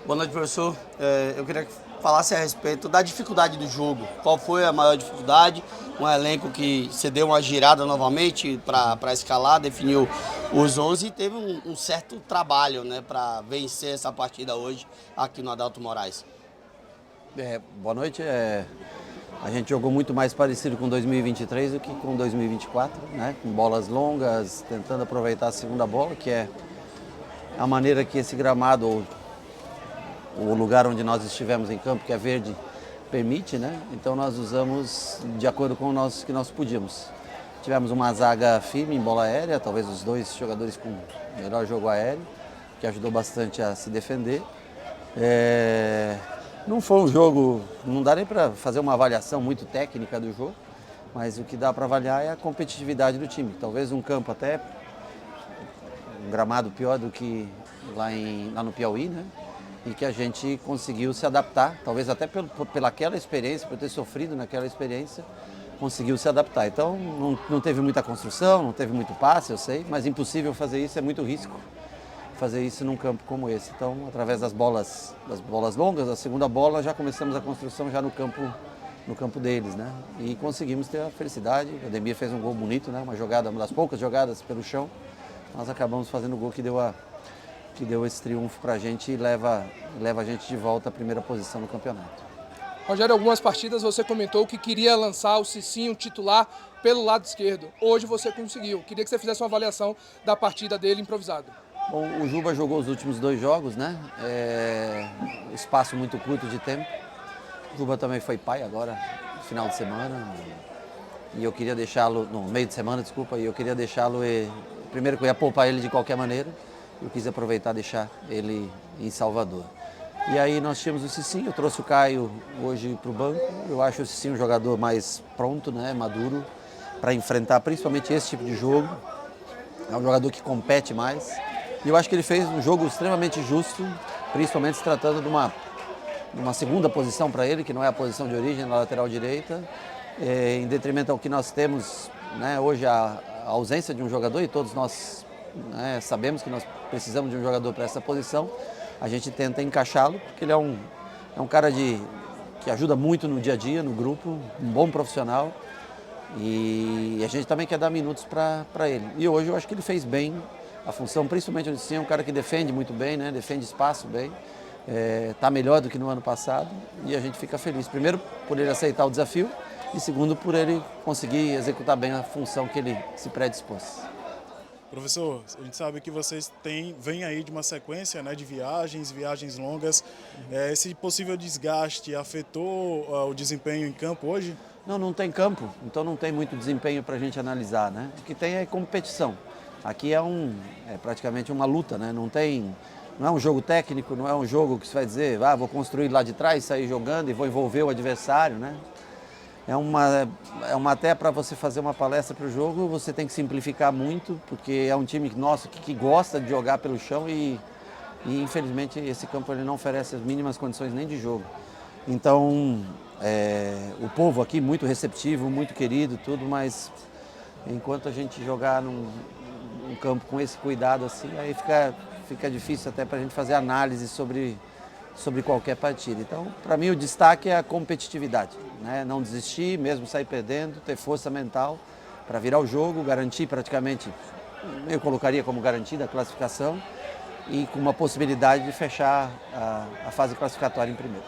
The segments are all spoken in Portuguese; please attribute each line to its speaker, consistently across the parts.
Speaker 1: Boa noite, professor. Eu queria que falasse a respeito da dificuldade do jogo. Qual foi a maior dificuldade? Um elenco que cedeu uma girada novamente para escalar, definiu os 11 e teve um certo trabalho, né, para vencer essa partida hoje aqui no Adalto Moraes.
Speaker 2: Boa noite. A gente jogou muito mais parecido com 2023 do que com 2024, né? Com bolas longas, tentando aproveitar a segunda bola, que é a maneira que esse gramado, ou o lugar onde nós estivemos em campo, que é verde, permite, né? Então nós usamos de acordo com o que nós podíamos. Tivemos uma zaga firme em bola aérea, talvez os dois jogadores com melhor jogo aéreo, que ajudou bastante a se defender. Não foi um jogo, não dá nem para fazer uma avaliação muito técnica do jogo, mas o que dá para avaliar é a competitividade do time. Talvez um campo até, um gramado pior do que lá no Piauí, né? E que a gente conseguiu se adaptar, talvez até pelaquela experiência, por ter sofrido naquela experiência, conseguiu se adaptar. Então não teve muita construção, não teve muito passe, eu sei, mas impossível fazer isso, é muito risco fazer isso num campo como esse. Então, através das bolas longas, a segunda bola, já começamos a construção já no campo deles, né? E conseguimos ter a felicidade. O Ademir fez um gol bonito, né? Uma das poucas jogadas pelo chão. Nós acabamos fazendo o gol que deu esse triunfo para a gente e leva a gente de volta à primeira posição no campeonato.
Speaker 3: Rogério, algumas partidas você comentou que queria lançar o Cicinho titular pelo lado esquerdo. Hoje você conseguiu. Queria que você fizesse uma avaliação da partida dele improvisado.
Speaker 2: Bom, o Juba jogou os últimos 2 jogos, né? Espaço muito curto de tempo. O Juba também foi pai agora, no final de semana. E eu queria deixá-lo, no meio de semana, desculpa, e eu queria deixá-lo, primeiro que eu ia poupar ele de qualquer maneira, eu quis aproveitar e deixar ele em Salvador. E aí nós tínhamos o Cicinho, eu trouxe o Caio hoje para o banco, eu acho o Cicinho um jogador mais pronto, né, maduro, para enfrentar principalmente esse tipo de jogo. É um jogador que compete mais. E eu acho que ele fez um jogo extremamente justo, principalmente se tratando de uma segunda posição para ele, que não é a posição de origem, na lateral direita, em detrimento ao que nós temos, né, hoje, a ausência de um jogador, e todos nós, né, sabemos que nós precisamos de um jogador para essa posição. A gente tenta encaixá-lo, porque ele é um cara que ajuda muito no dia a dia, no grupo, um bom profissional, e a gente também quer dar minutos para ele. E hoje eu acho que ele fez bem a função, principalmente o Cicinho, é um cara que defende muito bem, né? Defende espaço bem, está melhor do que no ano passado, e a gente fica feliz. Primeiro, por ele aceitar o desafio, e segundo, por ele conseguir executar bem a função que ele se predispôs.
Speaker 4: Professor, a gente sabe que vocês vêm aí de uma sequência, né, de viagens longas. Esse possível desgaste afetou o desempenho em campo hoje?
Speaker 2: Não tem campo, então não tem muito desempenho para a gente analisar, né? O que tem é competição. Aqui é praticamente uma luta, né? Não é um jogo técnico, não é um jogo que você vai dizer, vou construir lá de trás, sair jogando e vou envolver o adversário, né? Até para você fazer uma palestra para o jogo, você tem que simplificar muito, porque é um time nosso que gosta de jogar pelo chão e infelizmente esse campo ele não oferece as mínimas condições nem de jogo. Então, o povo aqui muito receptivo, muito querido, tudo, mas enquanto a gente jogar num campo com esse cuidado assim, aí fica difícil até para a gente fazer análise sobre qualquer partida. Então, para mim, o destaque é a competitividade, né? Não desistir, mesmo sair perdendo, ter força mental para virar o jogo, garantir praticamente, eu colocaria como garantida a classificação e com uma possibilidade de fechar a fase classificatória em primeiro.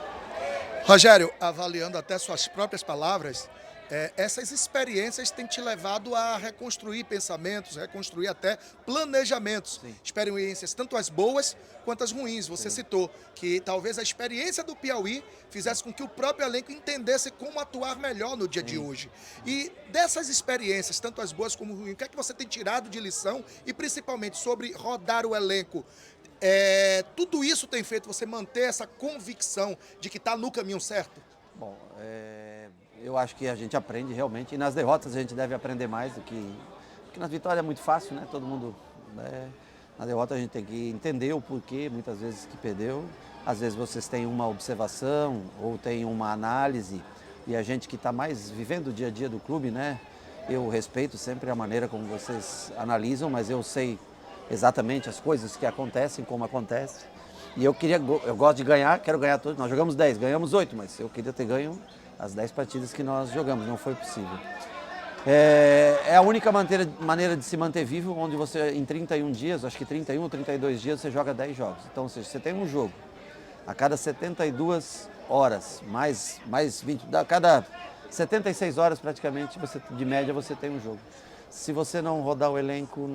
Speaker 5: Rogério, avaliando até suas próprias palavras, essas experiências têm te levado a reconstruir pensamentos, reconstruir até planejamentos.
Speaker 2: Sim.
Speaker 5: Experiências tanto as boas quanto as ruins. Você citou que talvez a experiência do Piauí fizesse com que o próprio elenco entendesse como atuar melhor no dia de hoje. E dessas experiências, tanto as boas como as ruins, o que é que você tem tirado de lição e principalmente sobre rodar o elenco? Tudo isso tem feito você manter essa convicção de que está no caminho certo?
Speaker 2: Bom, eu acho que a gente aprende realmente, e nas derrotas a gente deve aprender mais porque nas vitórias é muito fácil, né? Todo mundo, né? Na derrota a gente tem que entender o porquê, muitas vezes, que perdeu. Às vezes vocês têm uma observação ou têm uma análise, e a gente que está mais vivendo o dia a dia do clube, né? Eu respeito sempre a maneira como vocês analisam, mas eu sei exatamente as coisas que acontecem, como acontece. E eu gosto de ganhar, quero ganhar todos. Nós jogamos 10, ganhamos 8, mas eu queria ter ganho as 10 partidas que nós jogamos, não foi possível. É a única maneira de se manter vivo, onde você, em 31 dias, acho que 31 ou 32 dias, você joga 10 jogos. Então, ou seja, você tem um jogo a cada 72 horas, mais 20, a cada 76 horas praticamente, de média, você tem um jogo. Se você não rodar o elenco,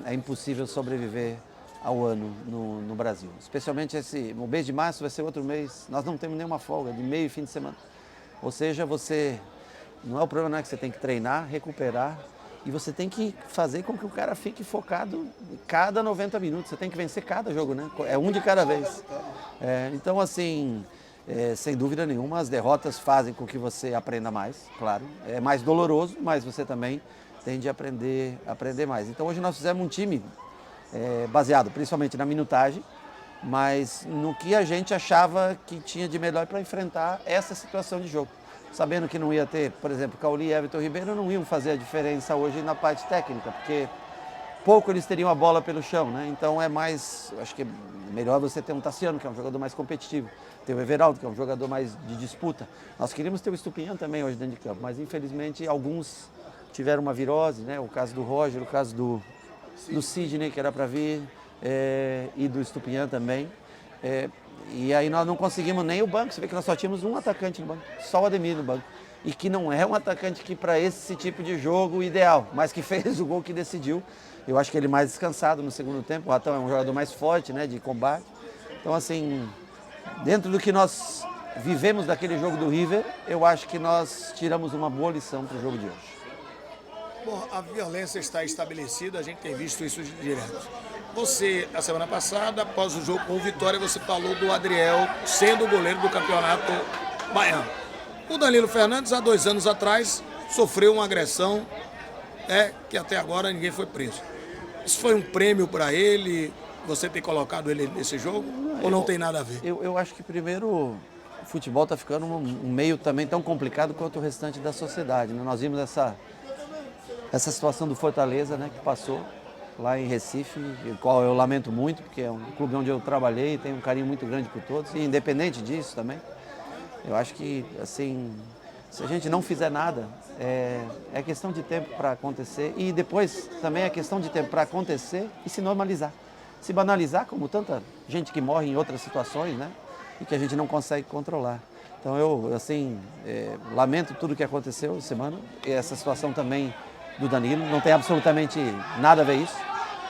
Speaker 2: é impossível sobreviver ao ano no Brasil. Especialmente o mês de março vai ser outro mês, nós não temos nenhuma folga, de meio e fim de semana. Ou seja, não é o problema, não é que você tem que treinar, recuperar, e você tem que fazer com que o cara fique focado cada 90 minutos. Você tem que vencer cada jogo, né? É um de cada vez. Então, assim, sem dúvida nenhuma, as derrotas fazem com que você aprenda mais, claro. É mais doloroso, mas você também tende a aprender mais. Então, hoje nós fizemos um time baseado principalmente na minutagem, mas no que a gente achava que tinha de melhor para enfrentar essa situação de jogo. Sabendo que não ia ter, por exemplo, Cauli e Everton Ribeiro não iam fazer a diferença hoje na parte técnica, porque pouco eles teriam a bola pelo chão, né? Então acho que é melhor você ter um Tassiano, que é um jogador mais competitivo, ter o Everaldo, que é um jogador mais de disputa. Nós queríamos ter o Estupinhã também hoje dentro de campo, mas infelizmente alguns tiveram uma virose, né? O caso do Roger, o caso do Sidney, que era para vir, e do Estupinhã também. E aí nós não conseguimos nem o banco, você vê que nós só tínhamos um atacante no banco, só o Ademir no banco. E que não é um atacante que para esse tipo de jogo ideal, mas que fez o gol que decidiu. Eu acho que ele mais descansado no segundo tempo, o Ratão é um jogador mais forte, né, de combate. Então assim, dentro do que nós vivemos daquele jogo do River, eu acho que nós tiramos uma boa lição para o jogo de hoje.
Speaker 6: Bom, a violência está estabelecida, a gente tem visto isso direto. Você, a semana passada, após o jogo com o Vitória, você falou do Adriel sendo o goleiro do campeonato baiano. O Danilo Fernandes, há 2 anos atrás, sofreu uma agressão que até agora ninguém foi preso. Isso foi um prêmio para ele, você ter colocado ele nesse jogo, ou não tem nada a ver?
Speaker 2: Eu acho que primeiro o futebol está ficando um meio também tão complicado quanto o restante da sociedade, né? Nós vimos essa situação do Fortaleza, né, que passou lá em Recife, o qual eu lamento muito, porque é um clube onde eu trabalhei e tenho um carinho muito grande por todos, e independente disso também, eu acho que, assim, se a gente não fizer nada, é questão de tempo para acontecer, e depois também é questão de tempo para acontecer e se normalizar. Se banalizar, como tanta gente que morre em outras situações, né, e que a gente não consegue controlar. Então eu, assim, lamento tudo o que aconteceu essa semana, e essa situação também do Danilo, não tem absolutamente nada a ver isso.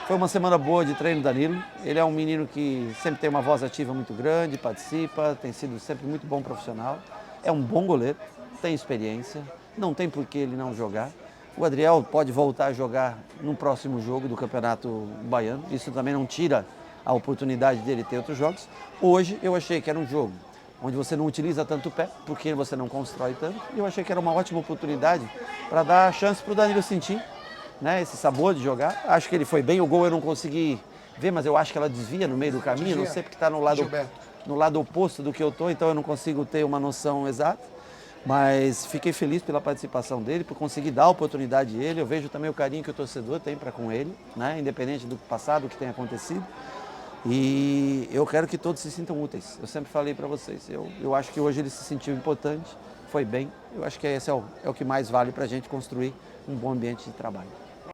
Speaker 2: Foi uma semana boa de treino do Danilo, ele é um menino que sempre tem uma voz ativa muito grande, participa, tem sido sempre muito bom profissional, é um bom goleiro, tem experiência, não tem por que ele não jogar. O Adriel pode voltar a jogar no próximo jogo do Campeonato Baiano, isso também não tira a oportunidade dele ter outros jogos. Hoje eu achei que era um jogo onde você não utiliza tanto o pé, porque você não constrói tanto. E eu achei que era uma ótima oportunidade para dar a chance para o Danilo sentir, né, esse sabor de jogar. Acho que ele foi bem, o gol eu não consegui ver, mas eu acho que ela desvia no meio do caminho, não sei porque está no lado oposto do que eu estou, então eu não consigo ter uma noção exata. Mas fiquei feliz pela participação dele, por conseguir dar a oportunidade a ele. Eu vejo também o carinho que o torcedor tem para com ele, né, independente do passado, do que tem acontecido. E eu quero que todos se sintam úteis. Eu sempre falei para vocês, eu acho que hoje ele se sentiu importante, foi bem. Eu acho que esse é o que mais vale para a gente construir um bom ambiente de trabalho.